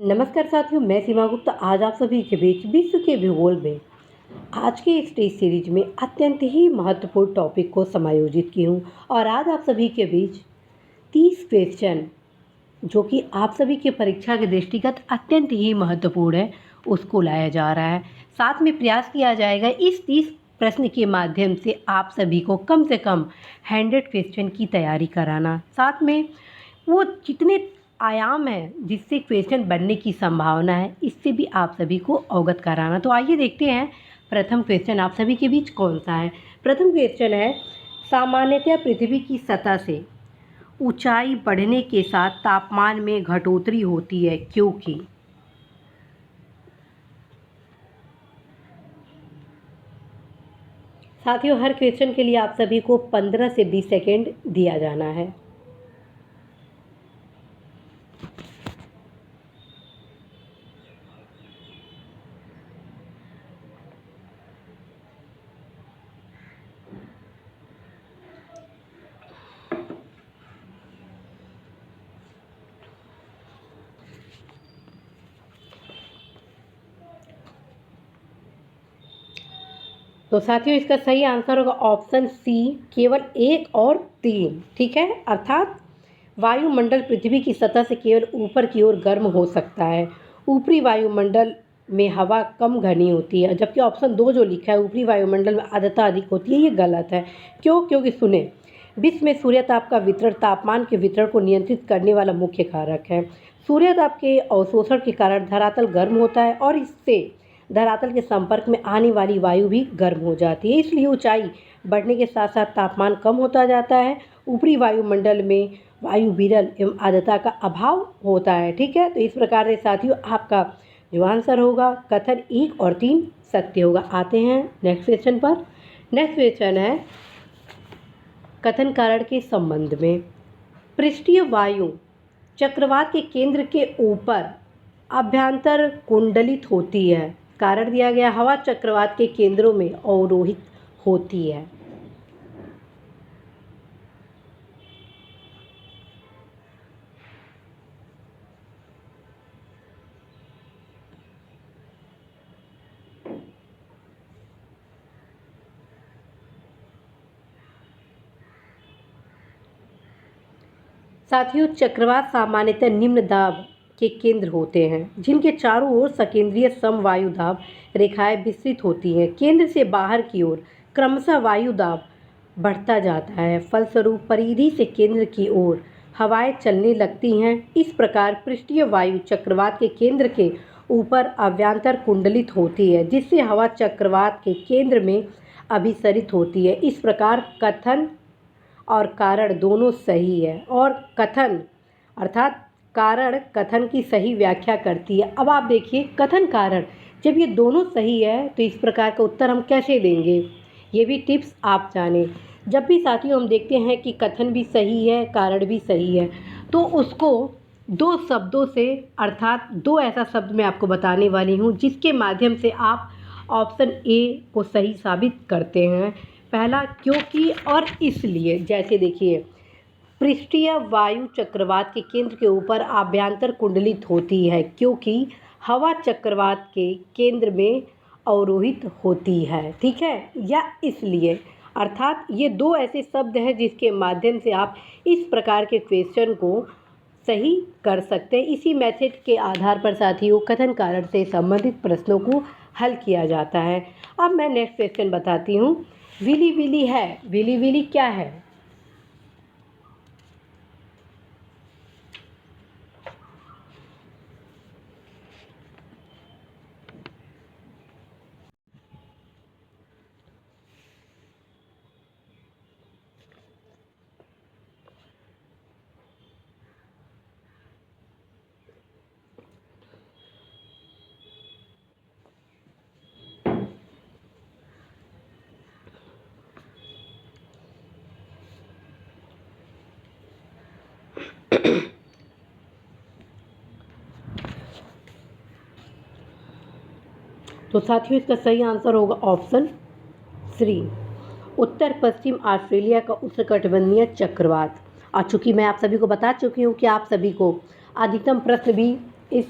नमस्कार साथियों, मैं सीमा गुप्ता आज आप सभी के बीच विश्व के भूगोल में आज के इस टेस्ट सीरीज में अत्यंत ही महत्वपूर्ण टॉपिक को समायोजित की हूँ। और आज आप सभी के बीच 30 क्वेश्चन जो कि आप सभी के परीक्षा के दृष्टिगत अत्यंत ही महत्वपूर्ण है उसको लाया जा रहा है। साथ में प्रयास किया जाएगा इस 30 प्रश्न के माध्यम से आप सभी को कम से कम 100 क्वेश्चन की तैयारी कराना। साथ में वो जितने आयाम हैं जिससे क्वेश्चन बनने की संभावना है इससे भी आप सभी को अवगत कराना। तो आइए देखते हैं प्रथम क्वेश्चन आप सभी के बीच कौन सा है। प्रथम क्वेश्चन है, सामान्यतः पृथ्वी की सतह से ऊंचाई बढ़ने के साथ तापमान में घटोतरी होती है क्योंकि। साथियों, हर क्वेश्चन के लिए आप सभी को 15 से 20 सेकेंड दिया जाना है। तो साथियों, इसका सही आंसर होगा ऑप्शन सी, केवल 1 और 3। ठीक है, अर्थात वायुमंडल पृथ्वी की सतह से केवल ऊपर की ओर गर्म हो सकता है। ऊपरी वायुमंडल में हवा कम घनी होती है, जबकि ऑप्शन 2 जो लिखा है ऊपरी वायुमंडल में आर्द्रता अधिक होती है, ये गलत है। क्यों? क्योंकि सुने, विश्व में सूर्यताप का वितरण तापमान के वितरण को नियंत्रित करने वाला मुख्य कारक है। सूर्यताप के अवशोषण के कारण धरातल गर्म होता है और इससे धरातल के संपर्क में आने वाली वायु भी गर्म हो जाती है, इसलिए ऊंचाई बढ़ने के साथ साथ तापमान कम होता जाता है। ऊपरी वायुमंडल में वायु विरल एवं आर्द्रता का अभाव होता है। ठीक है, तो इस प्रकार से साथियों आपका जो आंसर होगा कथन 1 और 3 सत्य होगा। आते हैं नेक्स्ट क्वेश्चन पर। नेक्स्ट क्वेश्चन है, कथन कारण के संबंध में पृष्ठीय वायु चक्रवात के केंद्र के ऊपर अभ्यंतर कुंडलित होती है। कारण दिया गया, हवा चक्रवात के केंद्रों में अवरोहित होती है। साथियों, चक्रवात सामान्यतः निम्न दाब के केंद्र होते हैं जिनके चारों ओर सकेंद्रीय समवायु दाब रेखाएं विस्तृत होती हैं। केंद्र से बाहर की ओर क्रमशः वायु दाब बढ़ता जाता है, फलस्वरूप परिधि से केंद्र की ओर हवाएं चलने लगती हैं। इस प्रकार पृष्ठीय वायु चक्रवात के केंद्र के ऊपर अभ्यंतर कुंडलित होती है, जिससे हवा चक्रवात के केंद्र में अभिसरित होती है। इस प्रकार कथन और कारण दोनों सही है और कथन अर्थात कारण कथन की सही व्याख्या करती है। अब आप देखिए, कथन कारण जब ये दोनों सही है तो इस प्रकार का उत्तर हम कैसे देंगे, ये भी टिप्स आप जानें। जब भी साथियों हम देखते हैं कि कथन भी सही है कारण भी सही है तो उसको 2 शब्दों से अर्थात 2 ऐसा शब्द मैं आपको बताने वाली हूँ जिसके माध्यम से आप ऑप्शन ए को सही साबित करते हैं। पहला क्योंकि और इसलिए। जैसे देखिए, पृष्ठीय वायु चक्रवात के केंद्र के ऊपर आभ्यंतर कुंडलित होती है क्योंकि हवा चक्रवात के केंद्र में अवरोहित होती है। ठीक है, या इसलिए। अर्थात ये 2 ऐसे शब्द हैं जिसके माध्यम से आप इस प्रकार के क्वेश्चन को सही कर सकते हैं। इसी मेथड के आधार पर साथियों कथन कारण से संबंधित प्रश्नों को हल किया जाता है। अब मैं नेक्स्ट क्वेश्चन बताती हूँ। विली विली है, विली विली क्या है? तो साथियों इसका सही आंसर होगा ऑप्शन 3, उत्तर पश्चिम ऑस्ट्रेलिया का उष्णकटिबंधीय चक्रवात। और चूँकि मैं आप सभी को बता चुकी हूँ कि आप सभी को अधिकतम प्रश्न भी इस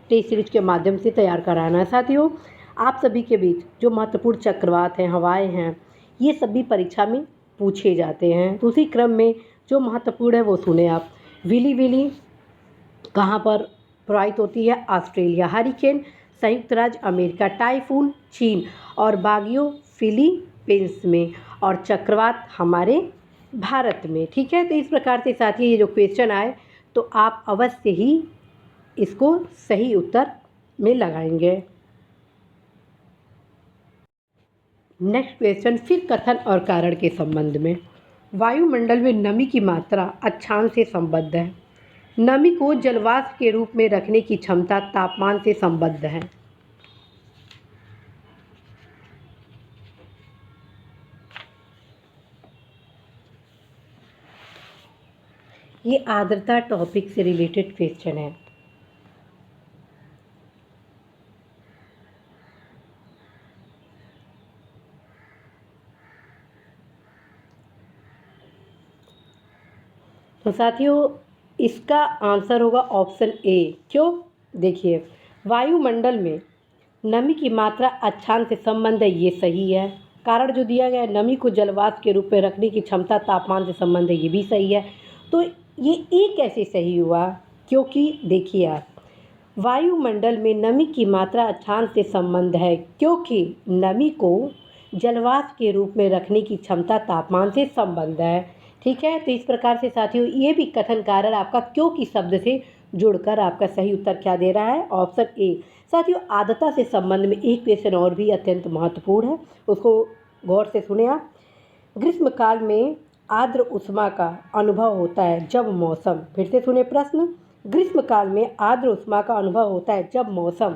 टेस्ट सीरीज के माध्यम से तैयार कराना है। साथियों, आप सभी के बीच जो महत्वपूर्ण चक्रवात हैं, हवाएं हैं, ये सभी परीक्षा में पूछे जाते हैं। तो उसी क्रम में जो महत्वपूर्ण है वो सुने आप। विली विली कहाँ पर प्रवाहित होती है? ऑस्ट्रेलिया। हरिकेन संयुक्त राज्य अमेरिका। टाइफून चीन और बागियो फिलीपींस में। और चक्रवात हमारे भारत में। ठीक है, तो इस प्रकार से साथियों ये जो क्वेश्चन आए तो आप अवश्य ही इसको सही उत्तर में लगाएंगे। नेक्स्ट क्वेश्चन फिर कथन और कारण के संबंध में। वायुमंडल में नमी की मात्रा अक्षांश से संबद्ध है। नमी को जलवाष्प के रूप में रखने की क्षमता तापमान से संबद्ध है। ये आर्द्रता टॉपिक से रिलेटेड क्वेश्चन है। तो साथियों इसका आंसर होगा ऑप्शन ए। क्यों? देखिए, वायुमंडल में नमी की मात्रा अक्षांश से संबंध है, ये सही है। कारण जो दिया गया है, नमी को जलवाष्प के रूप में रखने की क्षमता तापमान से संबंध है, ये भी सही है। तो ये ए कैसे सही हुआ? क्योंकि देखिए आप, वायुमंडल में नमी की मात्रा अक्षांश से संबंध है क्योंकि नमी को जलवाष्प के रूप में रखने की क्षमता तापमान से संबंध है। ठीक है, तो इस प्रकार से साथियों ये भी कथन कारण आपका क्योंकि शब्द से जुड़कर आपका सही उत्तर क्या दे रहा है? Option A. साथियों आर्द्रता से संबंध में एक क्वेश्चन और भी अत्यंत महत्वपूर्ण है, उसको गौर से सुने आप। ग्रीष्मकाल में आर्द्र उष्मा का अनुभव होता है जब मौसम, फिर से सुने प्रश्न, ग्रीष्मकाल में आर्द्र उष्मा का अनुभव होता है जब मौसम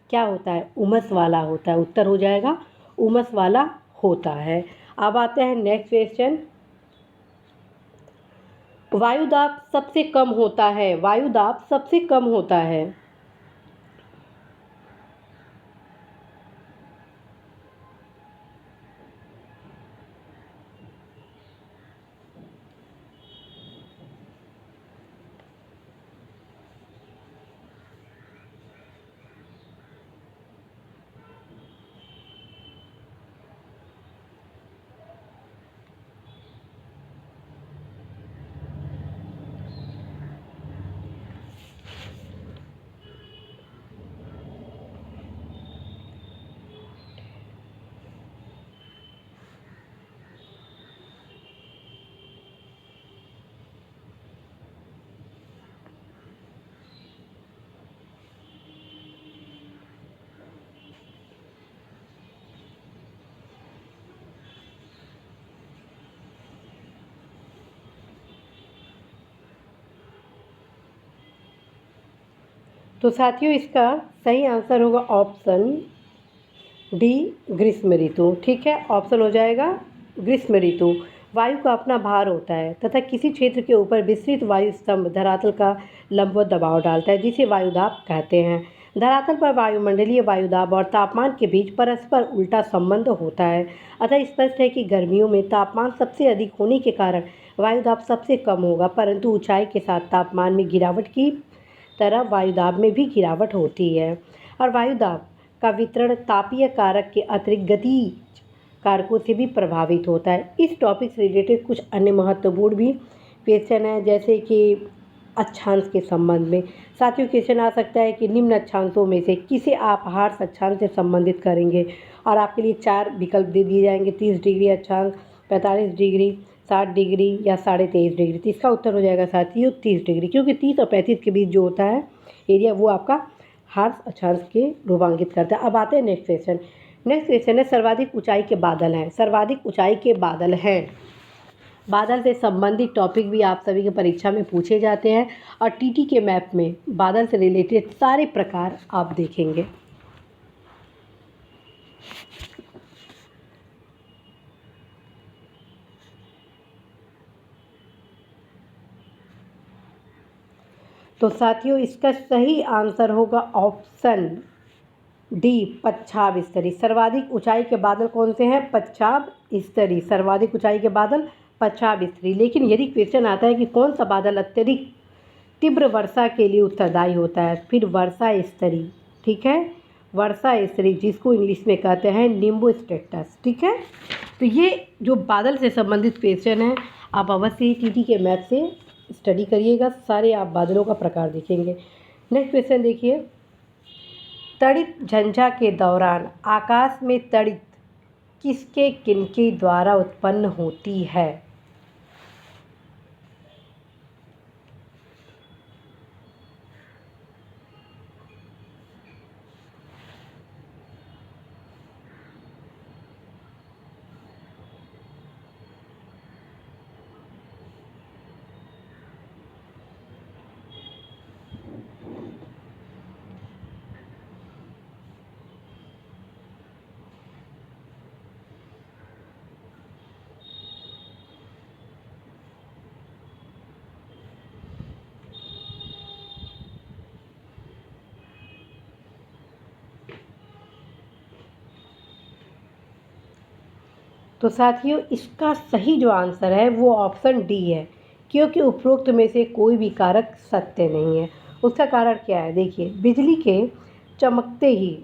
क्या होता है? उमस वाला होता है। उत्तर हो जाएगा उमस वाला होता है। अब आते हैं नेक्स्ट क्वेश्चन। वायुदाब सबसे कम होता है। वायुदाब सबसे कम होता है। तो साथियों इसका सही आंसर होगा ऑप्शन डी, ग्रीष्म ऋतु। ठीक है, ऑप्शन हो जाएगा ग्रीष्म ऋतु। वायु का अपना भार होता है तथा किसी क्षेत्र के ऊपर विस्तृत वायु स्तंभ धरातल का लंबवत दबाव डालता है जिसे वायुदाब कहते हैं। धरातल पर वायुमंडलीय वायुदाब और तापमान के बीच परस्पर उल्टा संबंध होता है। अतः स्पष्ट है कि गर्मियों में तापमान सबसे अधिक होने के कारण वायुदाब सबसे कम होगा, परंतु ऊंचाई के साथ तापमान में गिरावट की तरह वायुदाब में भी गिरावट होती है। और वायुदाब का वितरण तापीय कारक के अतिरिक्त गतिज कारकों से भी प्रभावित होता है। इस टॉपिक से रिलेटेड कुछ अन्य महत्वपूर्ण भी क्वेश्चन है, जैसे कि अक्षांश के संबंध में। साथियों क्वेश्चन आ सकता है कि निम्न अक्षांशों में से किसे आप हार्स अक्षांश से संबंधित करेंगे, और आपके लिए 4 विकल्प दे दिए जाएंगे, 30 डिग्री अक्षांश, 45 डिग्री, 60 डिग्री या 23.5 डिग्री। तो इसका उत्तर हो जाएगा साथियों 30 डिग्री, क्योंकि 30 और 35 के बीच जो होता है एरिया वो आपका हार्स अक्षांश के रूपांकित करता है। अब आते हैं नेक्स्ट क्वेश्चन। नेक्स्ट क्वेश्चन है सर्वाधिक ऊंचाई के बादल हैं। सर्वाधिक ऊंचाई के बादल हैं। बादल से संबंधित टॉपिक भी आप सभी के परीक्षा में पूछे जाते हैं और टीटी के मैप में बादल से रिलेटेड सारे प्रकार आप देखेंगे। तो साथियों इसका सही आंसर होगा ऑप्शन डी, पच्छाब स्तरी। सर्वाधिक ऊंचाई के बादल कौन से हैं? पच्छाब स्तरी। सर्वाधिक ऊंचाई के बादल पच्छाब स्तरी। लेकिन यदि क्वेश्चन आता है कि कौन सा बादल अत्यधिक तीव्र वर्षा के लिए उत्तरदायी होता है। फिर वर्षा स्तरी, ठीक है, वर्षा स्तरी जिसको इंग्लिश में कहते हैं निम्बो स्टेटस, ठीक है। तो ये जो बादल से संबंधित क्वेश्चन है, आप अवश्य टीटी के मैथ से स्टडी करिएगा, सारे आप बादलों का प्रकार देखेंगे। नेक्स्ट क्वेश्चन देखिए, तड़ित झंझा के दौरान आकाश में तड़ित किसके किनके द्वारा उत्पन्न होती है? तो साथियों, इसका सही जो आंसर है वो ऑप्शन डी है, क्योंकि उपरोक्त में से कोई भी कारक सत्य नहीं है। उसका कारण क्या है? देखिए, बिजली के चमकते ही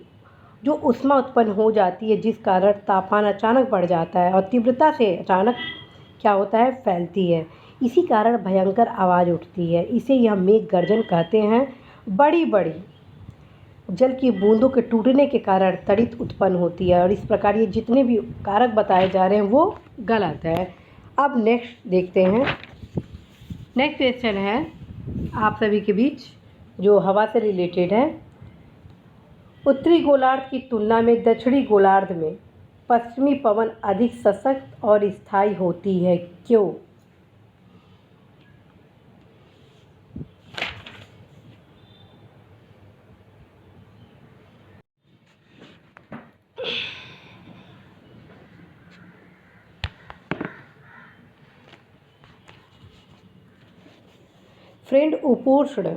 जो ऊष्मा उत्पन्न हो जाती है, जिस कारण तापमान अचानक बढ़ जाता है और तीव्रता से अचानक क्या होता है, फैलती है। इसी कारण भयंकर आवाज़ उठती है। इसे यह मेघ गर्जन कहते हैं। बड़ी बड़ी जल की बूंदों के टूटने के कारण तड़ित उत्पन्न होती है, और इस प्रकार ये जितने भी कारक बताए जा रहे हैं वो गलत है। अब नेक्स्ट देखते हैं। नेक्स्ट क्वेश्चन है आप सभी के बीच जो हवा से रिलेटेड है। उत्तरी गोलार्ध की तुलना में दक्षिणी गोलार्ध में पश्चिमी पवन अधिक सशक्त और स्थायी होती है, क्यों? फ्रेंड, उपोष्ण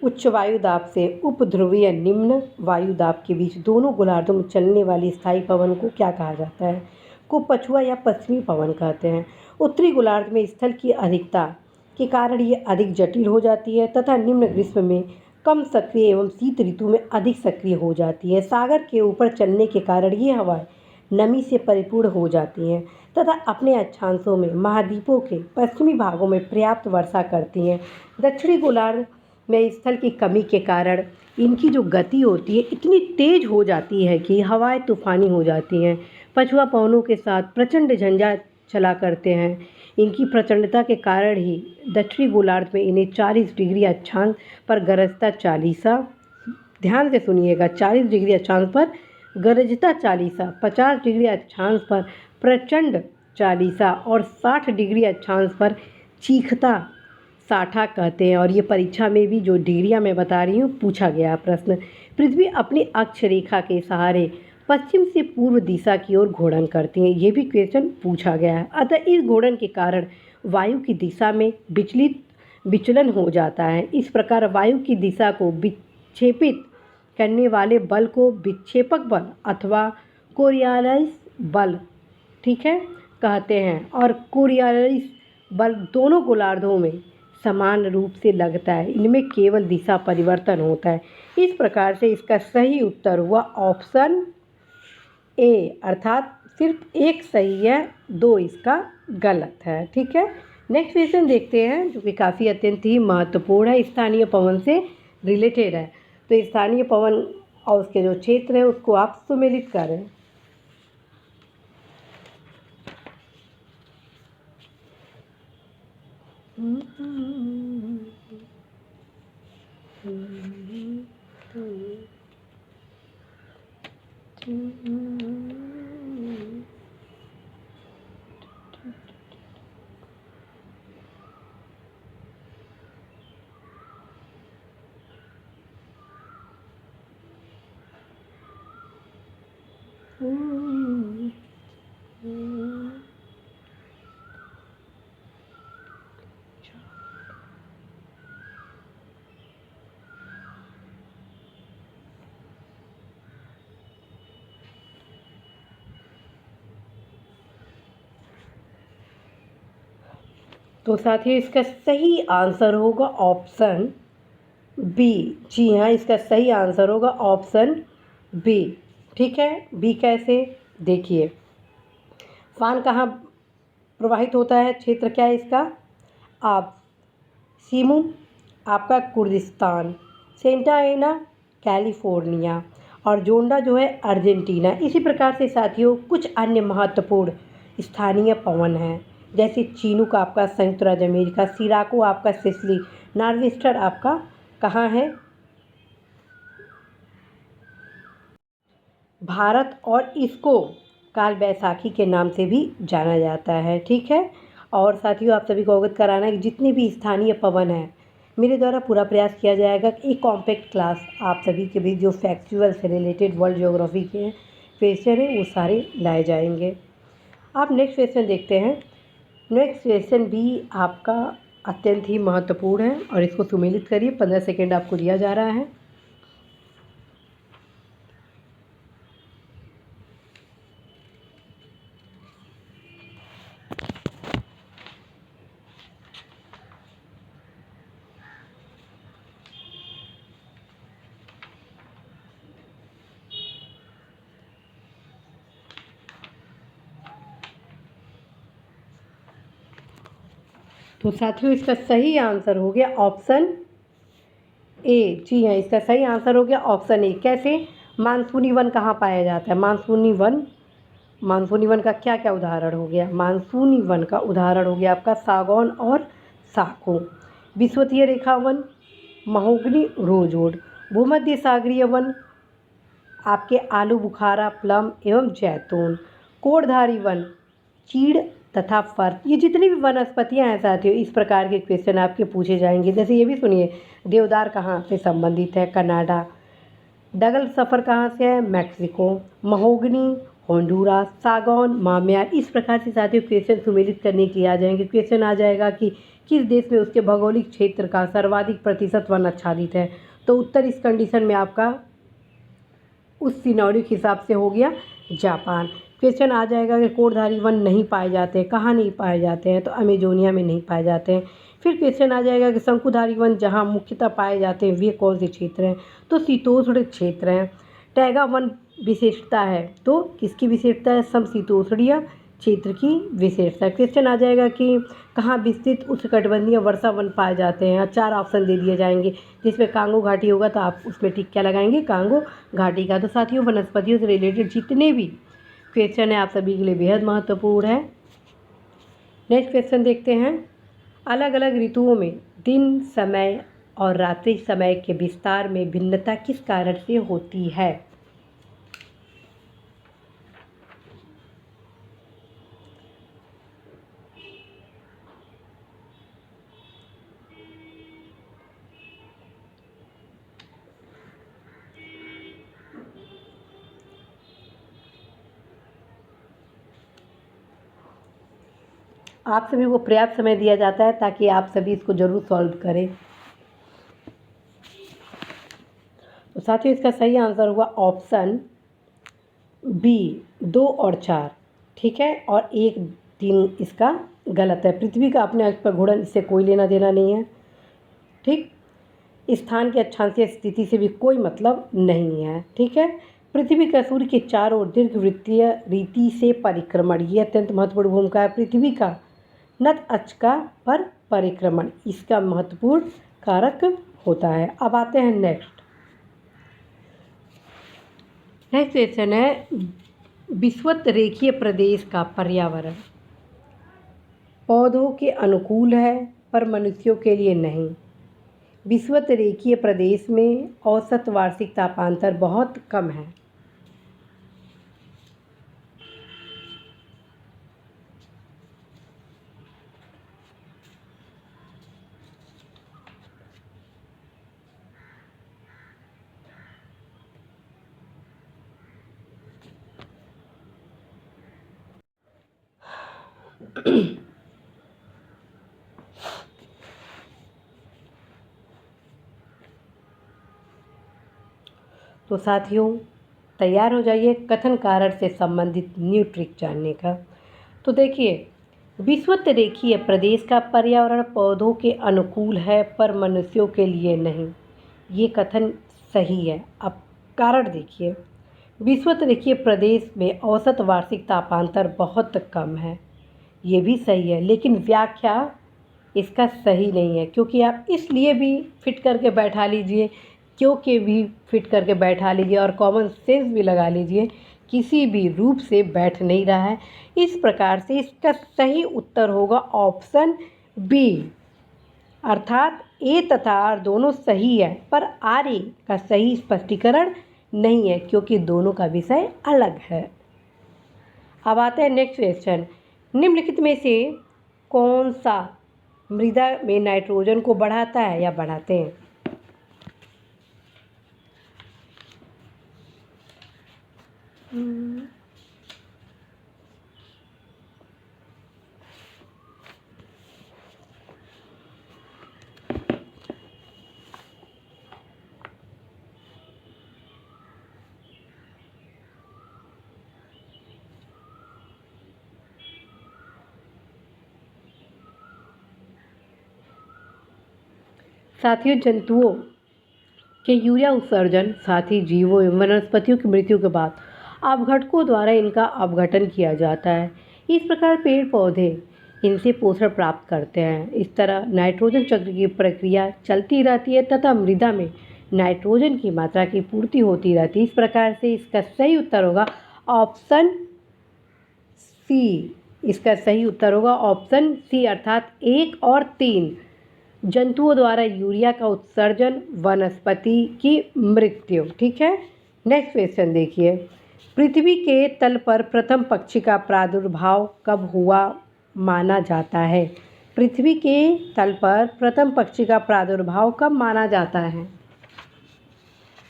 उच्च वायुदाब से उपध्रुवीय निम्न वायुदाब के बीच दोनों गोलार्धों में चलने वाली स्थायी पवन को क्या कहा जाता है? को पछुआ या पश्चिमी पवन कहते हैं। उत्तरी गोलार्ध में स्थल की अधिकता के कारण ये अधिक जटिल हो जाती है तथा निम्न ग्रीष्म में कम सक्रिय एवं शीत ऋतु में अधिक सक्रिय हो जाती है। सागर के ऊपर चलने के कारण ये हवाएं नमी से परिपूर्ण हो जाती हैं तथा अपने अक्षांशों में महाद्वीपों के पश्चिमी भागों में पर्याप्त वर्षा करती हैं। दक्षिणी गोलार्ध में स्थल की कमी के कारण इनकी जो गति होती है इतनी तेज हो जाती है कि हवाएं तूफानी हो जाती हैं। पछुआ पवनों के साथ प्रचंड झंझा चला करते हैं। इनकी प्रचंडता के कारण ही दक्षिणी गोलार्ध में इन्हें 40 डिग्री अक्षांश पर गरजता चालीसा, ध्यान से सुनिएगा, 40 डिग्री अक्षांश पर गरजता चालीसा, 50 डिग्री अक्षांश पर प्रचंड चालीसा और 60 डिग्री अक्षांश पर चीखता साठा कहते हैं। और ये परीक्षा में भी जो डिग्रियां मैं बता रही हूँ पूछा गया प्रश्न। पृथ्वी अपनी अक्ष रेखा के सहारे पश्चिम से पूर्व दिशा की ओर घूर्णन करती है, ये भी क्वेश्चन पूछा गया है। अतः इस घूर्णन के कारण वायु की दिशा में विचलन हो जाता है। इस प्रकार वायु की दिशा को विक्षेपित करने वाले बल को विक्षेपक बल अथवा कोरियोलिस बल, ठीक है, कहते हैं। और कोरियोलिस बल दोनों गोलार्धों में समान रूप से लगता है, इनमें केवल दिशा परिवर्तन होता है। इस प्रकार से इसका सही उत्तर हुआ ऑप्शन ए, अर्थात सिर्फ एक सही है, 2 इसका गलत है, ठीक है। नेक्स्ट क्वेश्चन देखते हैं जो कि काफ़ी अत्यंत ही महत्वपूर्ण है, स्थानीय पवन से रिलेटेड है। तो स्थानीय पवन और उसके जो क्षेत्र है उसको आप सुमेलित करें। तो साथियों, इसका सही आंसर होगा ऑप्शन बी। जी हाँ, इसका सही आंसर होगा ऑप्शन बी। ठीक है, बी कैसे, देखिए फान कहाँ प्रवाहित होता है, क्षेत्र क्या है इसका, आप सीमू आपका कुर्दिस्तान, सेंटा एना कैलिफोर्निया और जोंडा जो है अर्जेंटीना। इसी प्रकार से साथियों कुछ अन्य महत्वपूर्ण स्थानीय पवन हैं, जैसे चीनूक आपका संयुक्त राज्य अमेरिका, सिराको आपका सिसिली, नॉर्वेस्टर आपका कहाँ है, भारत, और इसको काल बैसाखी के नाम से भी जाना जाता है। ठीक है, और साथियों आप सभी को अवगत कराना है कि जितने भी स्थानीय पवन हैं मेरे द्वारा पूरा प्रयास किया जाएगा कि एक कॉम्पैक्ट क्लास आप सभी के भी जो फैक्चुअल से रिलेटेड वर्ल्ड ज्योग्राफी के क्वेश्चन हैं वो सारे लाए जाएंगे। आप नेक्स्ट क्वेश्चन देखते हैं। नेक्स्ट क्वेश्चन भी आपका अत्यंत ही महत्वपूर्ण है और इसको सुमेलित करिए, 15 सेकेंड आपको दिया जा रहा है। तो साथियों इसका सही आंसर हो गया ऑप्शन ए। जी हाँ, इसका सही आंसर हो गया ऑप्शन ए। कैसे, मानसूनी वन कहाँ पाया जाता है, मानसूनी वन, मानसूनी वन का क्या क्या उदाहरण हो गया, मानसूनी वन का उदाहरण हो गया आपका सागौन और साखू, विषुवतीय रेखा वन, महोगनी रोजवुड, भूमध्य सागरीय वन आपके आलू बुखारा प्लम एवं जैतून, कोढ़धारी वन चीड़ तथा फर। ये जितनी भी वनस्पतियां हैं साथियों इस प्रकार के क्वेश्चन आपके पूछे जाएंगे। जैसे ये भी सुनिए, देवदार कहाँ से संबंधित है, कनाडा, डगल सफ़र कहाँ से है, मैक्सिको, महोगनी होंडुरास, सागौन म्यांमार। इस प्रकार से साथियों क्वेश्चन सुमेलित करने के लिए आ जाएंगे। क्वेश्चन आ जाएगा कि किस देश में उसके भौगोलिक क्षेत्र का सर्वाधिक प्रतिशत वन आच्छादित है, तो उत्तर इस कंडीशन में आपका उस सिनेरियो के हिसाब से हो गया जापान। क्वेश्चन आ जाएगा कि कोढ़धारी वन नहीं पाए जाते हैं, कहाँ नहीं पाए जाते हैं, तो अमेजोनिया में नहीं पाए जाते हैं। फिर क्वेश्चन आ जाएगा कि शंकुधारी वन जहाँ मुख्यतः पाए जाते हैं वे कौन से क्षेत्र हैं, तो शीतोष्ण क्षेत्र हैं। टैगा वन विशेषता है, तो किसकी विशेषता है, समशीतोष्णीय क्षेत्र की विशेषता। क्वेश्चन आ जाएगा कि कहाँ विस्तृत उष्णकटिबंधीय वर्षा वन पाए जाते हैं, 4 ऑप्शन दे दिए जाएंगे, जिसमें कांगो घाटी होगा तो आप उसमें टिक क्या लगाएंगे, कांगो घाटी का। तो साथियों वनस्पतियों से रिलेटेड जितने भी क्वेश्चन है आप सभी के लिए बेहद महत्वपूर्ण है। नेक्स्ट क्वेश्चन देखते हैं। अलग अलग ऋतुओं में दिन समय और रात्रि समय के विस्तार में भिन्नता किस कारण से होती है, आप सभी को पर्याप्त समय दिया जाता है ताकि आप सभी इसको जरूर सॉल्व करें। तो साथियों इसका सही आंसर होगा ऑप्शन बी, 2 और 4। ठीक है, और 1 3 इसका गलत है। पृथ्वी का अपने अक्ष पर घूर्णन इससे कोई लेना देना नहीं है। ठीक, स्थान की अक्षांशीय स्थिति से भी कोई मतलब नहीं है। ठीक है, पृथ्वी का सूर्य के चारों ओर दीर्घवृत्तीय रीति से परिक्रमण, ये अत्यंत महत्वपूर्ण भूमिका है। पृथ्वी का नत अक्ष का पर परिक्रमण इसका महत्वपूर्ण कारक होता है। अब आते हैं नेक्स्ट क्वेश्चन है, विषुवत रेखीय प्रदेश का पर्यावरण पौधों के अनुकूल है पर मनुष्यों के लिए नहीं। विषुवत रेखीय प्रदेश में औसत वार्षिक तापांतर बहुत कम है। तो साथियों तैयार हो जाइए कथन कारण से संबंधित न्यू ट्रिक जानने का। तो देखिए, विषुवत रेखीय प्रदेश का पर्यावरण पौधों के अनुकूल है पर मनुष्यों के लिए नहीं। ये कथन सही है। अब कारण देखिए, विश्वत देखिए प्रदेश में औसत वार्षिक तापांतर बहुत कम है, ये भी सही है, लेकिन व्याख्या इसका सही नहीं है, क्योंकि आप इसलिए भी फिट करके बैठा लीजिए, क्योंकि भी फिट करके बैठा लीजिए और कॉमन सेंस भी लगा लीजिए, किसी भी रूप से बैठ नहीं रहा है। इस प्रकार से इसका सही उत्तर होगा ऑप्शन बी, अर्थात ए तथा आर दोनों सही है, पर आर ए का सही स्पष्टीकरण नहीं है, क्योंकि दोनों का विषय अलग है। अब आते हैं नेक्स्ट क्वेश्चन, निम्नलिखित में से कौन सा मृदा में नाइट्रोजन को बढ़ाता है या बढ़ाते हैं? साथियों, जंतुओं के यूरिया उत्सर्जन, साथ ही जीवों एवं वनस्पतियों की मृत्यु के बाद अपघटकों द्वारा इनका अपघटन किया जाता है। इस प्रकार पेड़ पौधे इनसे पोषण प्राप्त करते हैं। इस तरह नाइट्रोजन चक्र की प्रक्रिया चलती रहती है तथा मृदा में नाइट्रोजन की मात्रा की पूर्ति होती रहती है। इस प्रकार से इसका सही उत्तर होगा ऑप्शन सी। इसका सही उत्तर होगा ऑप्शन सी, अर्थात 1 और 3, जंतुओं द्वारा यूरिया का उत्सर्जन, वनस्पति की मृत्यु। ठीक है, नेक्स्ट क्वेश्चन देखिए, पृथ्वी के तल पर प्रथम पक्षी का प्रादुर्भाव कब हुआ माना जाता है? पृथ्वी के तल पर प्रथम पक्षी का प्रादुर्भाव कब माना जाता है?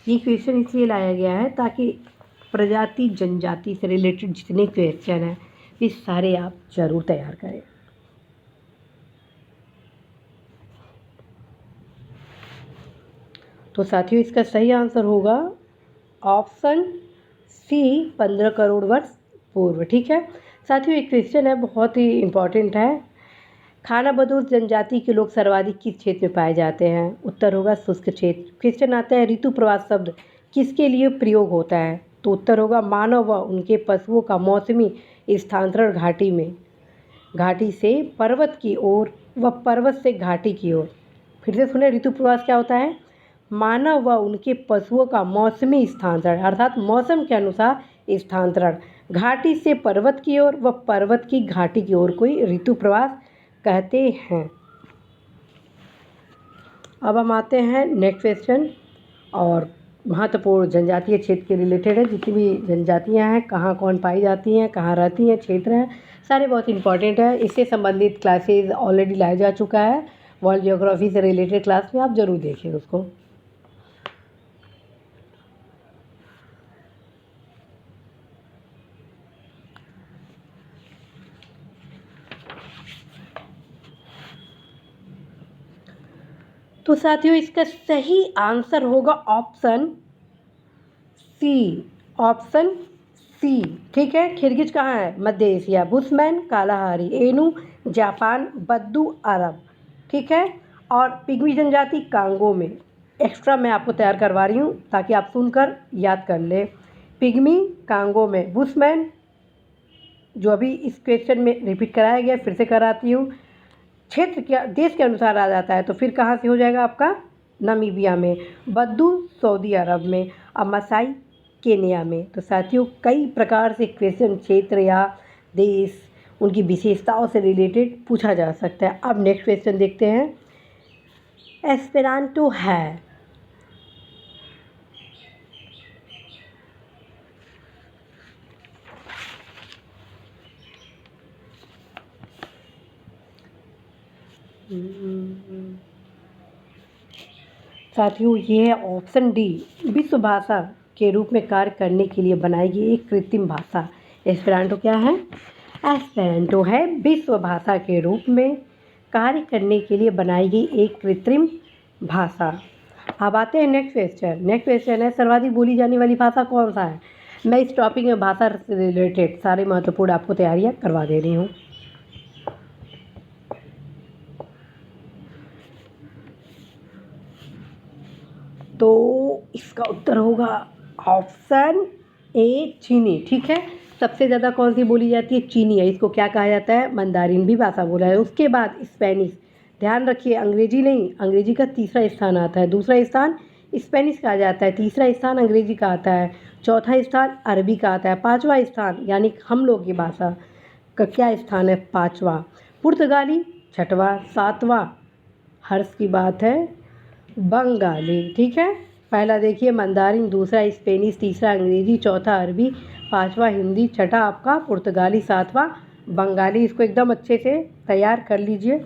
ये क्वेश्चन इसलिए लाया गया है ताकि प्रजाति जनजाति से रिलेटेड जितने क्वेश्चन हैं ये सारे आप जरूर तैयार करें। तो साथियों, इसका सही आंसर होगा ऑप्शन सी, 15 करोड़ वर्ष पूर्व। ठीक है साथियों, एक क्वेश्चन है बहुत ही इम्पोर्टेंट है, खानाबदोश जनजाति के लोग सर्वाधिक किस क्षेत्र में पाए जाते हैं? उत्तर होगा शुष्क क्षेत्र। क्वेश्चन आता है, ऋतु प्रवास शब्द किसके लिए प्रयोग होता है? तो उत्तर होगा मानव व उनके पशुओं का मौसमी स्थानांतरण घाटी से पर्वत की ओर व पर्वत से घाटी की ओर। फिर से सुने, ऋतु प्रवास क्या होता है? मानव व उनके पशुओं का मौसमी स्थानांतरण, अर्थात मौसम के अनुसार स्थानांतरण, घाटी से पर्वत की ओर व पर्वत की घाटी की ओर कोई ऋतु प्रवास कहते हैं। अब हम आते हैं नेक्स्ट क्वेश्चन, और महत्वपूर्ण जनजातीय क्षेत्र के रिलेटेड है। जितनी भी जनजातियां हैं, कहाँ कौन पाई जाती हैं, कहाँ रहती हैं, क्षेत्र हैं, सारे बहुत इंपॉर्टेंट है। इससे संबंधित क्लासेज ऑलरेडी लाया जा चुका है, वर्ल्ड जियोग्राफी से रिलेटेड क्लास में आप जरूर देखिए उसको। तो साथियों, इसका सही आंसर होगा ऑप्शन सी, ऑप्शन सी। ठीक है, खिरगिज कहाँ है? मध्य Asia. Bushman Kalahari, Ainu Japan, बद्दू अरब। ठीक है, और पिग्मी जनजाति कांगो में। एक्स्ट्रा मैं आपको तैयार करवा रही हूँ ताकि आप सुनकर याद कर ले। पिग्मी कांगो में, बुशमैन जो अभी इस क्वेश्चन में रिपीट कराया गया, फिर से कराती हूँ, क्षेत्र के देश के अनुसार आ जाता है तो फिर कहाँ से हो जाएगा आपका? नामीबिया में। बद्दू सऊदी अरब में। और मसाई केन्या में। तो साथियों, कई प्रकार से क्वेश्चन क्षेत्र या देश उनकी विशेषताओं से रिलेटेड पूछा जा सकता है। अब नेक्स्ट क्वेश्चन देखते हैं, एस्पेरांटो है साथियों, ये है ऑप्शन डी, विश्व भाषा के रूप में कार्य करने के लिए बनाई गई एक कृत्रिम भाषा। एस्पेरांटो क्या है? एस्पेरांटो है विश्व भाषा के रूप में कार्य करने के लिए बनाई गई एक कृत्रिम भाषा। अब आते हैं नेक्स्ट क्वेश्चन। नेक्स्ट क्वेश्चन है, सर्वाधिक बोली जाने वाली भाषा कौन सा है? मैं इस टॉपिक में भाषा से रिलेटेड सारे महत्वपूर्ण आपको तैयारियाँ करवा दे रही हूँ। तो इसका उत्तर होगा ऑप्शन ए चीनी। ठीक है, सबसे ज़्यादा कौन सी बोली जाती है? चीनी है। इसको क्या कहा जाता है? मंदारिन भी भाषा बोला है। उसके बाद स्पेनिश, ध्यान रखिए अंग्रेजी नहीं, अंग्रेजी का तीसरा स्थान आता है, दूसरा स्थान स्पेनिश का आ जाता है, तीसरा स्थान अंग्रेजी का आता है, चौथा स्थान अरबी का आता है, पांचवा स्थान यानी हम लोग की भाषा का क्या स्थान है? पांचवा। पुर्तगाली छठवां, सातवां हर्ष की बात है बंगाली। ठीक है, पहला देखिए मंदारिन, दूसरा स्पेनिश, तीसरा अंग्रेजी, चौथा अरबी, पांचवा हिंदी, छठा आपका पुर्तगाली, सातवां बंगाली। इसको एकदम अच्छे से तैयार कर लीजिए।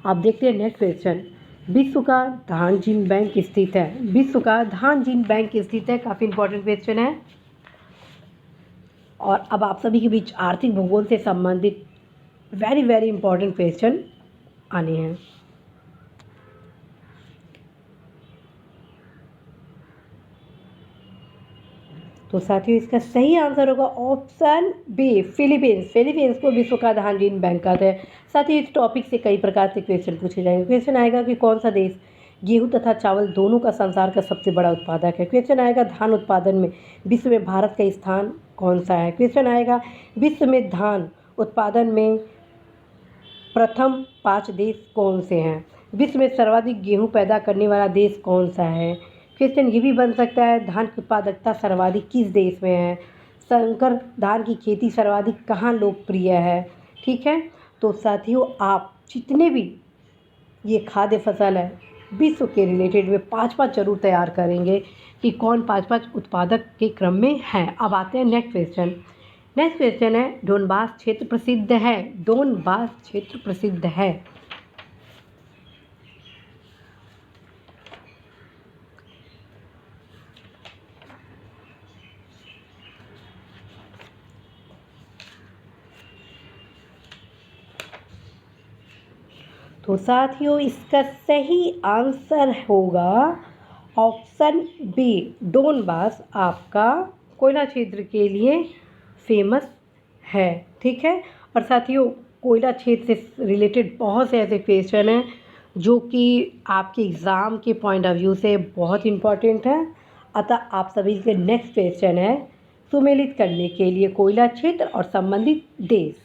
आप देखते हैं नेक्स्ट क्वेश्चन। विश्व का धान जिन बैंक स्थित है? विश्व का धान जिन बैंक स्थित है, काफ़ी इंपॉर्टेंट क्वेश्चन है। और अब आप सभी के बीच आर्थिक भूगोल से संबंधित वेरी वेरी इंपॉर्टेंट क्वेश्चन आने हैं। तो साथियों इसका सही आंसर होगा ऑप्शन बी फिलीपींस। फिलीपींस को विश्व का धान जिन बैंक कहते हैं। साथियों इस टॉपिक से कई प्रकार से क्वेश्चन पूछे जाएंगे। क्वेश्चन आएगा कि कौन सा देश गेहूं तथा चावल दोनों का संसार का सबसे बड़ा उत्पादक है। क्वेश्चन आएगा धान उत्पादन में विश्व में भारत का स्थान कौन सा है। क्वेश्चन आएगा विश्व में धान उत्पादन में प्रथम 5 देश कौन से हैं। विश्व में सर्वाधिक गेहूं पैदा करने वाला देश कौन सा है। क्वेश्चन ये भी बन सकता है धान की उत्पादकता सर्वाधिक किस देश में है। संकर धान की खेती सर्वाधिक कहाँ लोकप्रिय है। ठीक है, तो साथियों आप जितने भी ये खाद्य फसल है विश्व के रिलेटेड में 5-5 जरूर तैयार करेंगे कि कौन 5-5 उत्पादक के क्रम में है। अब आते हैं नेक्स्ट क्वेश्चन। नेक्स्ट क्वेश्चन है डोनबास क्षेत्र प्रसिद्ध है। डोनबास क्षेत्र प्रसिद्ध है। तो साथियों इसका सही आंसर होगा ऑप्शन बी डोनबास आपका कोयला क्षेत्र के लिए फेमस है। ठीक है, और साथियों कोयला क्षेत्र से रिलेटेड बहुत से ऐसे क्वेश्चन हैं जो कि आपके एग्ज़ाम के पॉइंट ऑफ व्यू से बहुत इम्पॉर्टेंट है। अतः आप सभी के नेक्स्ट क्वेश्चन है सुमेलित करने के लिए कोयला क्षेत्र और संबंधित देश।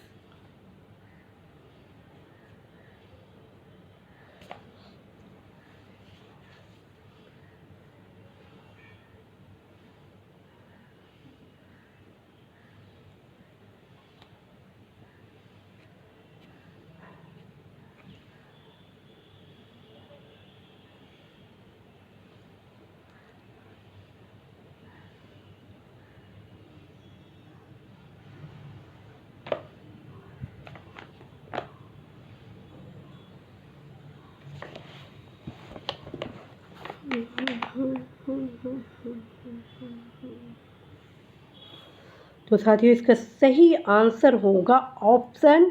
तो साथियों इसका सही आंसर होगा ऑप्शन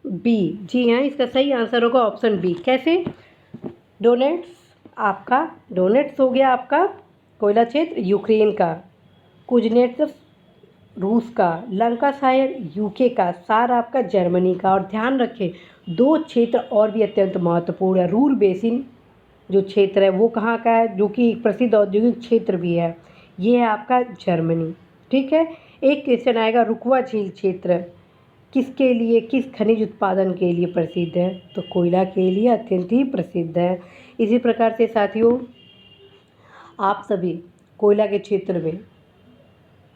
बी। जी हाँ, इसका सही आंसर होगा ऑप्शन बी। कैसे? डोनेट्स आपका डोनेट्स हो गया आपका कोयला क्षेत्र यूक्रेन का, कुजनेट्स रूस का, लंकाशायर यूके का, सार आपका जर्मनी का। और ध्यान रखें 2 क्षेत्र और भी अत्यंत महत्वपूर्ण है। रूर बेसिन जो क्षेत्र है वो कहाँ का है, जो कि एक प्रसिद्ध औद्योगिक क्षेत्र भी है, ये है आपका जर्मनी। ठीक है, एक क्वेश्चन आएगा रुकवा झील क्षेत्र किसके लिए, किस खनिज उत्पादन के लिए प्रसिद्ध है? तो कोयला के लिए अत्यंत ही प्रसिद्ध है। इसी प्रकार से साथियों आप सभी कोयला के क्षेत्र में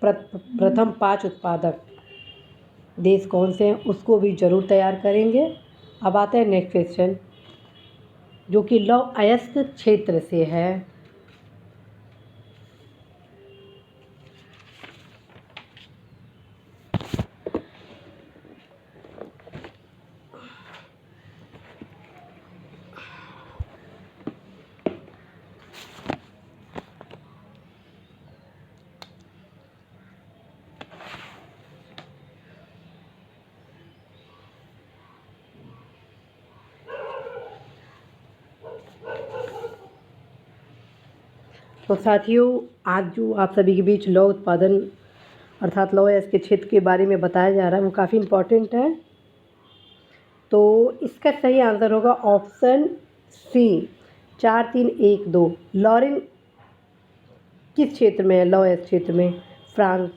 प्रथम 5 उत्पादक देश कौन से हैं उसको भी जरूर तैयार करेंगे। अब आता है नेक्स्ट क्वेश्चन जो कि लौह अयस्क क्षेत्र से है। तो साथियों आज जो आप सभी के बीच लौह उत्पादन अर्थात लौह अयस्क के क्षेत्र के बारे में बताया जा रहा है वो काफ़ी इम्पोर्टेंट है। तो इसका सही आंसर होगा ऑप्शन सी 4312 लॉरेन किस क्षेत्र में है? लॉयस क्षेत्र में, फ्रांस।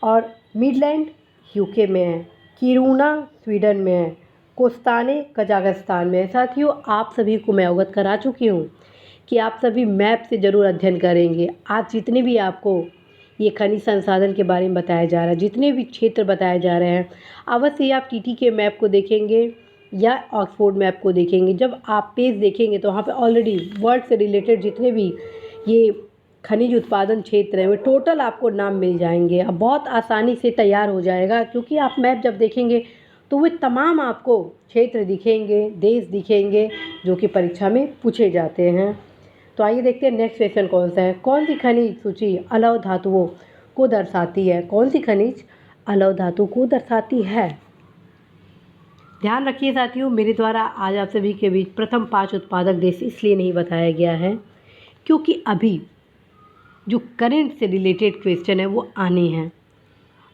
और मिडलैंड यूके में है। किरूना स्वीडन में है। कोस्ताने कजाकिस्तान में है। साथियों, आप सभी को मैं अवगत करा चुकी हूँ कि आप सभी मैप से ज़रूर अध्ययन करेंगे। आज जितने भी आपको ये खनिज संसाधन के बारे में बताया जा रहा है, जितने भी क्षेत्र बताए जा रहे हैं, अवश्य ही आप टीटी के मैप को देखेंगे या ऑक्सफोर्ड मैप को देखेंगे। जब आप पेज देखेंगे तो वहाँ पे ऑलरेडी वर्ल्ड से रिलेटेड जितने भी ये खनिज उत्पादन क्षेत्र है, वे टोटल आपको नाम मिल जाएंगे। अब बहुत आसानी से तैयार हो जाएगा, क्योंकि आप मैप जब देखेंगे तो वे तमाम आपको क्षेत्र दिखेंगे, देश दिखेंगे, जो कि परीक्षा में पूछे जाते हैं। तो आइए देखते हैं नेक्स्ट क्वेश्चन कौन सा है। कौन सी खनिज सूची अलौह धातुओं को दर्शाती है? कौन सी खनिज अलौह धातु को दर्शाती है? ध्यान रखिए साथियों, मेरे द्वारा आज आप सभी के बीच प्रथम 5 उत्पादक देश इसलिए नहीं बताया गया है क्योंकि अभी जो करंट से रिलेटेड क्वेश्चन है वो आने हैं,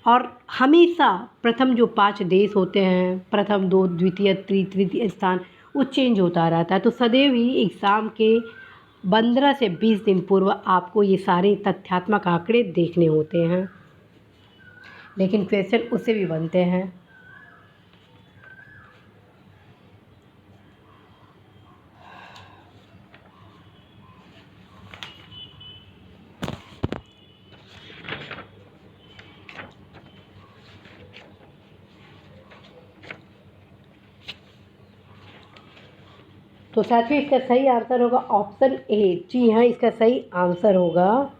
और हमेशा प्रथम जो 5 देश होते हैं, प्रथम 2, द्वितीय, तृतीय स्थान, वो चेंज होता रहता है। तो सदैव ही एग्ज़ाम के 15 से 20 दिन पूर्व आपको ये सारे तथ्यात्मक आंकड़े देखने होते हैं, लेकिन क्वेश्चन उससे भी बनते हैं। तो साथियों, इसका सही आंसर होगा ऑप्शन ए। जी हाँ, इसका सही आंसर होगा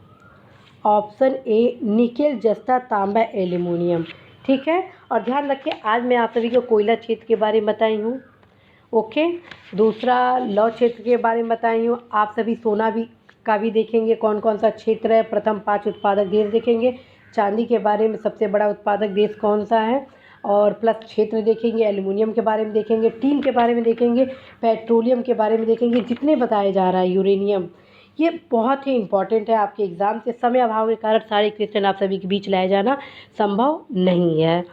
ऑप्शन ए, निकेल, जस्ता, तांबा, एल्युमिनियम। ठीक है, और ध्यान रखिए आज मैं आप सभी को कोयला क्षेत्र के बारे में बताई हूँ। ओके, दूसरा लौह क्षेत्र के बारे में बताई हूँ। आप सभी सोना भी का भी देखेंगे कौन कौन सा क्षेत्र है। प्रथम 5 उत्पादक देश देखेंगे। चांदी के बारे में सबसे बड़ा उत्पादक देश कौन सा है, और प्लस क्षेत्र देखेंगे। एल्युमिनियम के बारे में देखेंगे। टीन के बारे में देखेंगे। पेट्रोलियम के बारे में देखेंगे। जितने बताए जा रहा है, यूरेनियम, ये बहुत ही इंपॉर्टेंट है आपके एग्ज़ाम से। समय अभाव के कारण सारे क्वेश्चन आप सभी के बीच लाया जाना संभव नहीं है।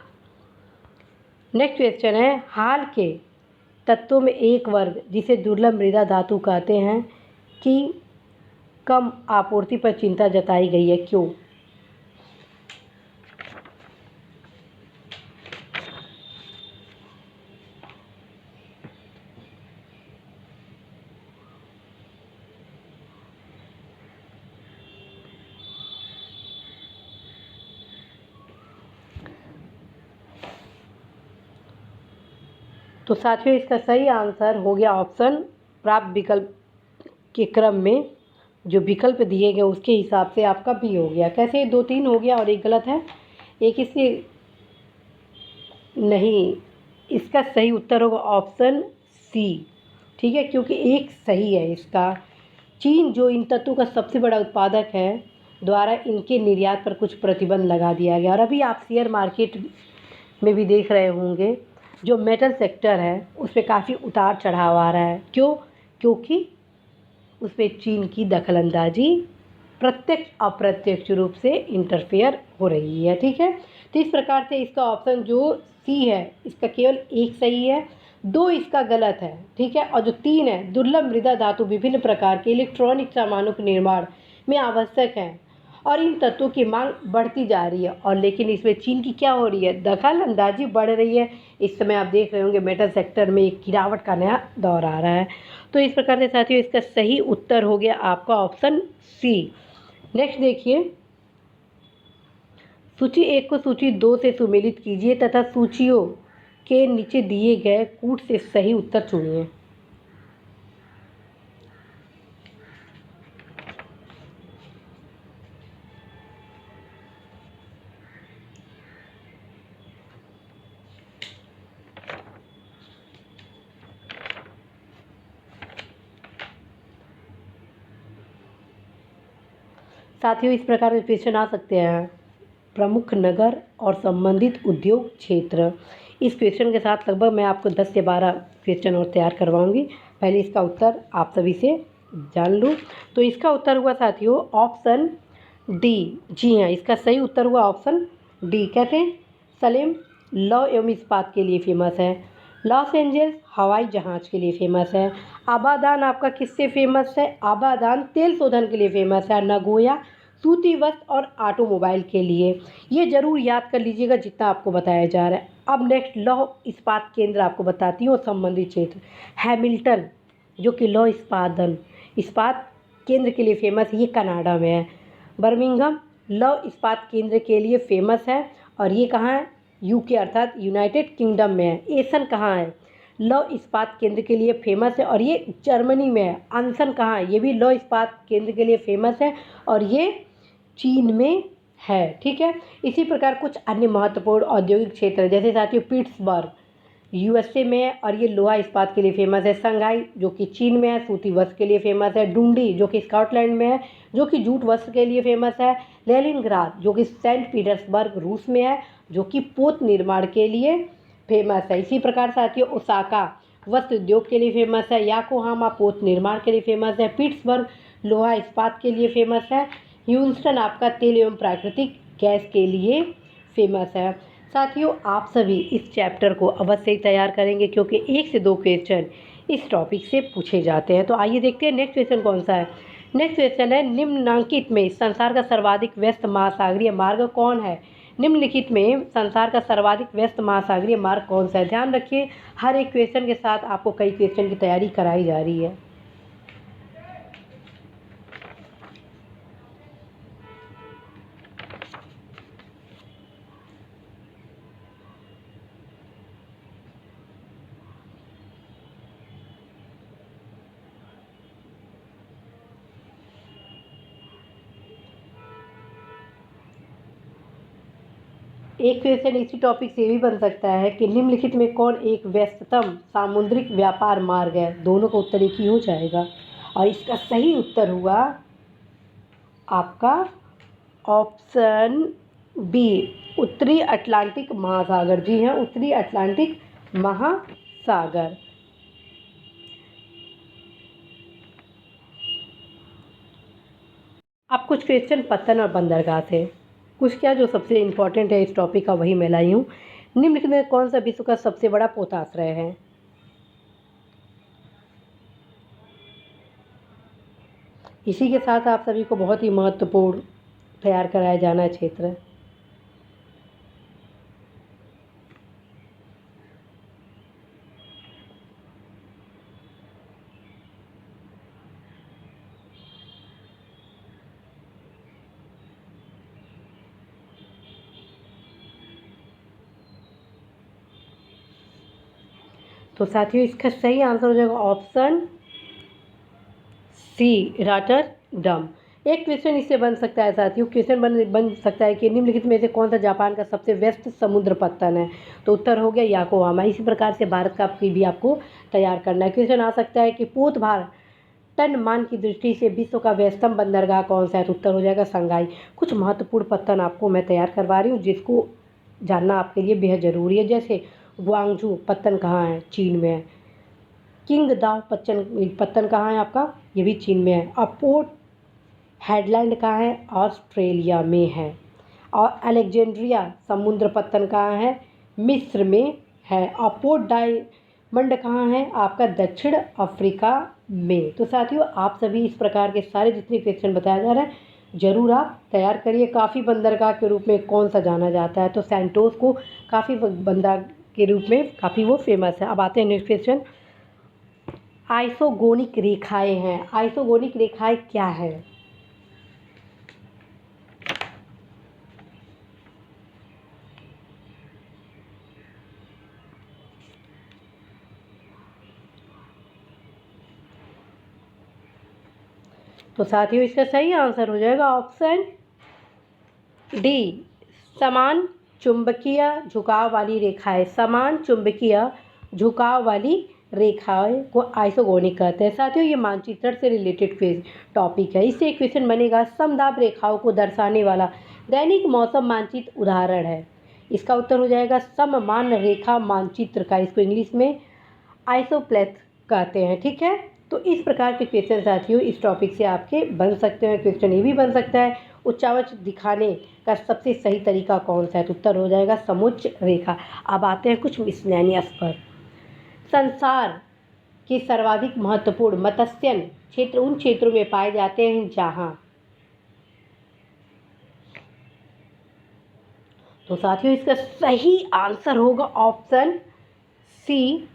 नेक्स्ट क्वेश्चन है, हाल के तत्वों में एक वर्ग जिसे दुर्लभ मृदा धातु कहते हैं कि कम आपूर्ति पर चिंता जताई गई है, क्यों? तो साथियों, इसका सही आंसर हो गया ऑप्शन प्राप्त विकल्प के क्रम में जो विकल्प दिए गए उसके हिसाब से आपका बी हो गया। कैसे 2-3 हो गया और एक गलत है, एक इससे नहीं, इसका सही उत्तर होगा ऑप्शन सी। ठीक है, क्योंकि एक सही है इसका। चीन जो इन तत्वों का सबसे बड़ा उत्पादक है, द्वारा इनके निर्यात पर कुछ प्रतिबंध लगा दिया गया। और अभी आप शेयर मार्केट में भी देख रहे होंगे, जो मेटल सेक्टर है उस पर काफ़ी उतार चढ़ाव आ रहा है। क्यों? क्योंकि उस पर चीन की दखलंदाजी प्रत्यक्ष अप्रत्यक्ष रूप से इंटरफेयर हो रही है। ठीक है, तो इस प्रकार से इसका ऑप्शन जो सी है, इसका केवल एक सही है, 2 इसका गलत है। ठीक है, और जो 3 है, दुर्लभ मृदा धातु विभिन्न प्रकार के इलेक्ट्रॉनिक सामानों के निर्माण में आवश्यक है और इन तत्वों की मांग बढ़ती जा रही है। और लेकिन इसमें चीन की क्या हो रही है? दखल अंदाजी बढ़ रही है। इस समय आप देख रहे होंगे मेटल सेक्टर में एक गिरावट का नया दौर आ रहा है। तो इस प्रकार से साथियों, इसका सही उत्तर हो गया आपका ऑप्शन सी। नेक्स्ट देखिए, सूची 1 को सूची 2 से सुमेलित कीजिए तथा सूचियों के नीचे दिए गए कूट से सही उत्तर चुनिए। साथियों, इस प्रकार के क्वेश्चन आ सकते हैं। प्रमुख नगर और संबंधित उद्योग क्षेत्र। इस क्वेश्चन के साथ लगभग मैं आपको 10 से 12 क्वेश्चन और तैयार करवाऊंगी। पहले इसका उत्तर आप सभी से जान लूँ। तो इसका उत्तर हुआ साथियों ऑप्शन डी। जी हाँ, इसका सही उत्तर हुआ ऑप्शन डी। कहते हैं सलेम लौह एवं इस्पात के लिए फेमस है। लॉस एंजल्स हवाई जहाज़ के लिए फ़ेमस है। आबादान आपका किससे फ़ेमस है? आबादान तेल शोधन के लिए फ़ेमस है। नागोया सूती वस्त्र और ऑटोमोबाइल के लिए। ये ज़रूर याद कर लीजिएगा जितना आपको बताया जा रहा है। अब नेक्स्ट लौह इस्पात केंद्र आपको बताती हूँ संबंधित क्षेत्र। हैमिल्टन जो कि लौह इस्पात केंद्र के लिए फ़ेमस, ये कनाडा में है। बर्मिंघम लौह इस्पात केंद्र के लिए फ़ेमस है और ये कहाँ है? यूके अर्थात यूनाइटेड किंगडम में है। एसन कहाँ है? लौह इस्पात केंद्र के लिए फ़ेमस है और ये जर्मनी में है। आंसन कहाँ है? ये भी लौह इस्पात केंद्र के लिए फ़ेमस है और ये चीन में है। ठीक है, इसी प्रकार कुछ अन्य महत्वपूर्ण औद्योगिक क्षेत्र जैसे साथियों पिट्सबर्ग यूएसए में है और ये लोहा इस्पात के लिए फ़ेमस है। संघाई जो कि चीन में है, सूती वस्त्र के लिए फ़ेमस है। डुंडी जो कि स्कॉटलैंड में है, जो कि जूट वस्त्र के लिए फ़ेमस है। लेनिनग्राद जो कि सेंट पीटर्सबर्ग रूस में है, जो कि पोत निर्माण के लिए फेमस है। इसी प्रकार साथियों ओसाका वस्त्र उद्योग के लिए फेमस है। याकोहामा पोत निर्माण के लिए फेमस है। पिट्सबर्ग लोहा इस्पात के लिए फेमस है। ह्यूस्टन आपका तेल एवं प्राकृतिक गैस के लिए फेमस है। साथियों आप सभी इस चैप्टर को अवश्य ही तैयार करेंगे क्योंकि 1 से 2 क्वेश्चन इस टॉपिक से पूछे जाते हैं। तो आइए देखते हैं नेक्स्ट क्वेश्चन कौन सा है। नेक्स्ट क्वेश्चन है निम्नलिखित में संसार का सर्वाधिक व्यस्त महासागरीय मार्ग कौन है? निम्नलिखित में संसार का सर्वाधिक व्यस्त महासागरीय मार्ग कौन सा है? ध्यान रखिए हर एक क्वेश्चन के साथ आपको कई क्वेश्चन की तैयारी कराई जा रही है। एक क्वेश्चन इसी टॉपिक से भी बन सकता है कि निम्नलिखित में कौन एक व्यस्ततम सामुद्रिक व्यापार मार्ग है? दोनों का उत्तर एक ही हो जाएगा और इसका सही उत्तर हुआ आपका ऑप्शन बी उत्तरी अटलांटिक महासागर। जी हाँ, उत्तरी अटलांटिक महासागर। अब कुछ क्वेश्चन पत्तन और बंदरगाह थे। कुछ क्या जो सबसे इम्पोर्टेंट है इस टॉपिक का वही मैं लाई हूँ। निम्नलिखित में कौन सा विश्व का सबसे बड़ा पोताश्रय है? इसी के साथ आप सभी को बहुत ही महत्वपूर्ण तैयार कराया जाना है क्षेत्र। तो साथियों इसका सही आंसर हो जाएगा ऑप्शन सी रॉटरडम। एक क्वेश्चन इससे बन सकता है साथियों, क्वेश्चन बन सकता है कि निम्नलिखित में से कौन सा जापान का सबसे व्यस्त समुद्र पत्तन है? तो उत्तर हो गया याकोहामा। इसी प्रकार से भारत का भी आपको तैयार करना है। क्वेश्चन आ सकता है कि पोत भार टन मान की दृष्टि से विश्व का व्यस्तम बंदरगाह कौन सा है? तो उत्तर हो जाएगा संघाई। कुछ महत्वपूर्ण पत्तन आपको मैं तैयार करवा रही हूँ जिसको जानना आपके लिए बेहद ज़रूरी है। जैसे ग्वांगझू पत्तन कहाँ है? चीन में है। किंगदाओ पत्तन कहाँ है आपका? ये भी चीन में है। और पोर्ट हेडलैंड कहाँ है? ऑस्ट्रेलिया में है। और अलेक्जेंड्रिया समुद्र पत्तन कहाँ है? मिस्र में है। और पोर्ट डायमंड कहाँ है? आपका दक्षिण अफ्रीका में। तो साथियों आप सभी इस प्रकार के सारे जितने क्वेश्चन बताया जा रहा है ज़रूर आप तैयार करिए। काफ़ी बंदरगाह के रूप में कौन सा जाना जाता है? तो सैंटोस को काफ़ी बंदरगाह के रूप में काफ़ी वो फेमस है। अब आते हैं नेक्स्ट क्वेश्चन। आइसोगोनिक रेखाएं हैं। आइसोगोनिक रेखाएं क्या है? तो साथियों इसका सही आंसर हो जाएगा ऑप्शन डी समान चुंबकीय झुकाव वाली रेखाएं। समान चुंबकीय झुकाव वाली रेखाएं को आइसोगोनिक कहते हैं। साथियों ये मानचित्र से रिलेटेड टॉपिक है। इससे एक क्वेश्चन बनेगा समदाब रेखाओं को दर्शाने वाला दैनिक मौसम मानचित्र उदाहरण है। इसका उत्तर हो जाएगा सममान रेखा मानचित्र का, इसको इंग्लिश में आइसोप्लेथ कहते हैं। ठीक है, तो इस प्रकार के क्वेश्चन साथियों इस टॉपिक से आपके बन सकते हैं। क्वेश्चन ये भी बन सकता है उच्चावच दिखाने का सबसे सही तरीका कौन सा है? तो उत्तर हो जाएगा समुच्च रेखा। अब आते हैं कुछ मिसलेनियस पर। संसार के सर्वाधिक महत्वपूर्ण मत्स्यन क्षेत्र उन क्षेत्रों में पाए जाते हैं जहाँ, तो साथियों इसका सही आंसर होगा ऑप्शन सी,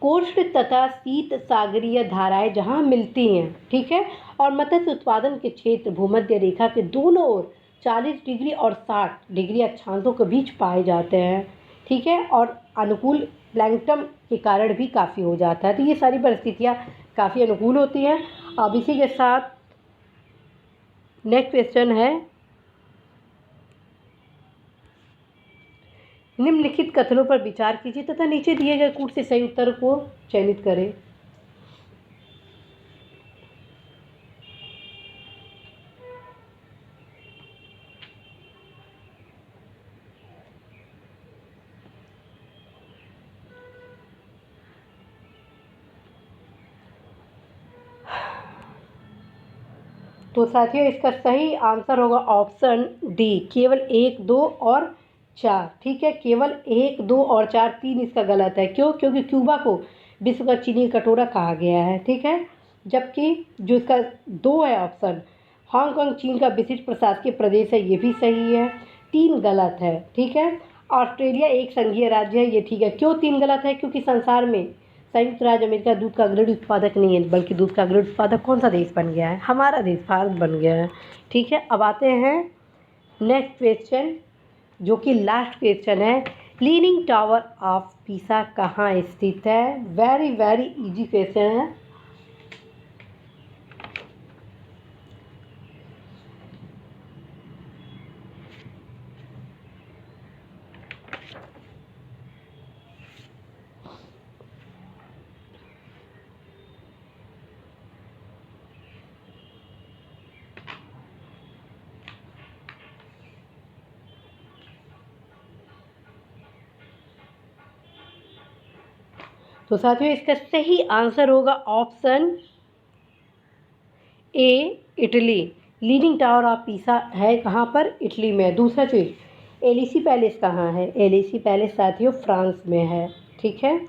कोष्ठ तथा शीत सागरीय धाराएं जहां मिलती हैं। ठीक है। और मत्स्य उत्पादन के क्षेत्र भूमध्य रेखा के दोनों ओर 40 डिग्री और 60 डिग्री अक्षांशों के बीच पाए जाते हैं। ठीक है। और अनुकूल प्लैंकटन के कारण भी काफ़ी हो जाता है। तो ये सारी परिस्थितियाँ काफ़ी अनुकूल होती हैं। अब इसी के साथ नेक्स्ट क्वेश्चन है, निम्नलिखित कथनों पर विचार कीजिए तथा नीचे दिए गए कूट से सही उत्तर को चयनित करें। तो साथियों इसका सही आंसर होगा ऑप्शन डी, केवल 1, 2 और 4। ठीक है। केवल 1, 2 और 4, 3 इसका गलत है। क्यों? क्योंकि क्यूबा को विश्व का चीनी कटोरा कहा गया है। ठीक है। जबकि जो इसका 2 है ऑप्शन, हांगकांग चीन का विशिष्ट प्रशासकीय प्रदेश है, ये भी सही है। 3 गलत है। ठीक है। ऑस्ट्रेलिया एक संघीय राज्य है, ये ठीक है। क्यों 3 गलत है? क्योंकि संसार में संयुक्त राज्य अमेरिका दूध का अग्रणी उत्पादक नहीं है, बल्कि दूध का अग्रणी उत्पादक कौन सा देश बन गया है? हमारा देश भारत बन गया है। ठीक है। अब आते हैं नेक्स्ट क्वेश्चन, जो कि लास्ट क्वेश्चन है, लीनिंग टावर ऑफ पीसा कहाँ स्थित है? वेरी वेरी इजी क्वेश्चन है। तो साथियों इसका सही आंसर होगा option A, Italy. Leaning tower of Pisa है कहाँ पर? इटली में। दूसरा चीज़, एलिसी पैलेस कहाँ है? एलिसी पैलेस साथियों फ्रांस में है। ठीक है।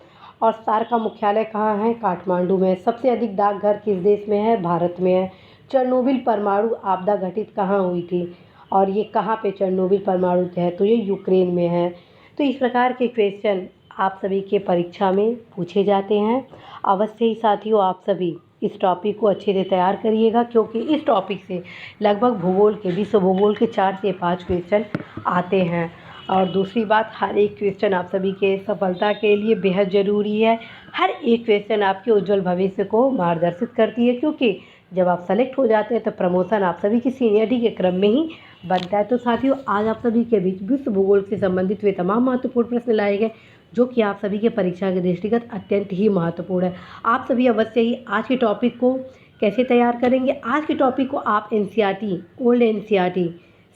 और सार का मुख्यालय कहाँ है? काठमांडू में। सबसे अधिक डाकघर किस देश में है? भारत में है। चेरनोबिल परमाणु आपदा घटित कहाँ हुई थी? और ये कहाँ पे चेरनोबिल परमाणु है? तो ये यूक्रेन में है। तो इस प्रकार के क्वेश्चन आप सभी के परीक्षा में पूछे जाते हैं। अवश्य ही साथियों आप सभी इस टॉपिक को अच्छे से तैयार करिएगा, क्योंकि इस टॉपिक से लगभग भूगोल के, विश्व भूगोल के 4 से 5 क्वेश्चन आते हैं। और दूसरी बात, हर एक क्वेश्चन आप सभी के सफलता के लिए बेहद ज़रूरी है। हर एक क्वेश्चन आपके उज्जवल भविष्य को मार्गदर्शित करती है, क्योंकि जब आप सेलेक्ट हो जाते हैं तो प्रमोशन आप सभी की सीनियरिटी के क्रम में ही बनता है। तो साथियों आज आप सभी के बीच विश्व भूगोल से संबंधित वे तमाम महत्वपूर्ण प्रश्न लाए गए, जो कि आप सभी के परीक्षा के दृष्टिगत अत्यंत ही महत्वपूर्ण है। आप सभी अवश्य ही आज के टॉपिक को कैसे तैयार करेंगे? आज के टॉपिक को आप एनसीईआरटी, ओल्ड एनसीईआरटी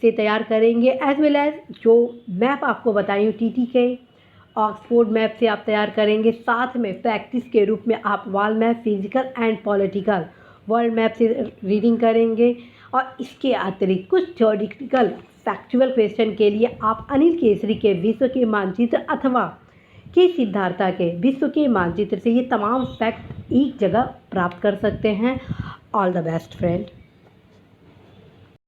से तैयार करेंगे, एज वेल एज जो मैप आपको बताई हूँ टीटी के ऑक्सफोर्ड मैप से आप तैयार करेंगे। साथ में प्रैक्टिस के रूप में आप wall map, physical and political world map से रीडिंग करेंगे। और इसके अतिरिक्त कुछ थ्योरेटिकल फैक्चुअल क्वेश्चन के लिए आप अनिल केसरी के विश्व के मानचित्र अथवा के सिद्धार्था के विश्व के मानचित्र से ये तमाम फैक्ट एक जगह प्राप्त कर सकते हैं। All the best friend.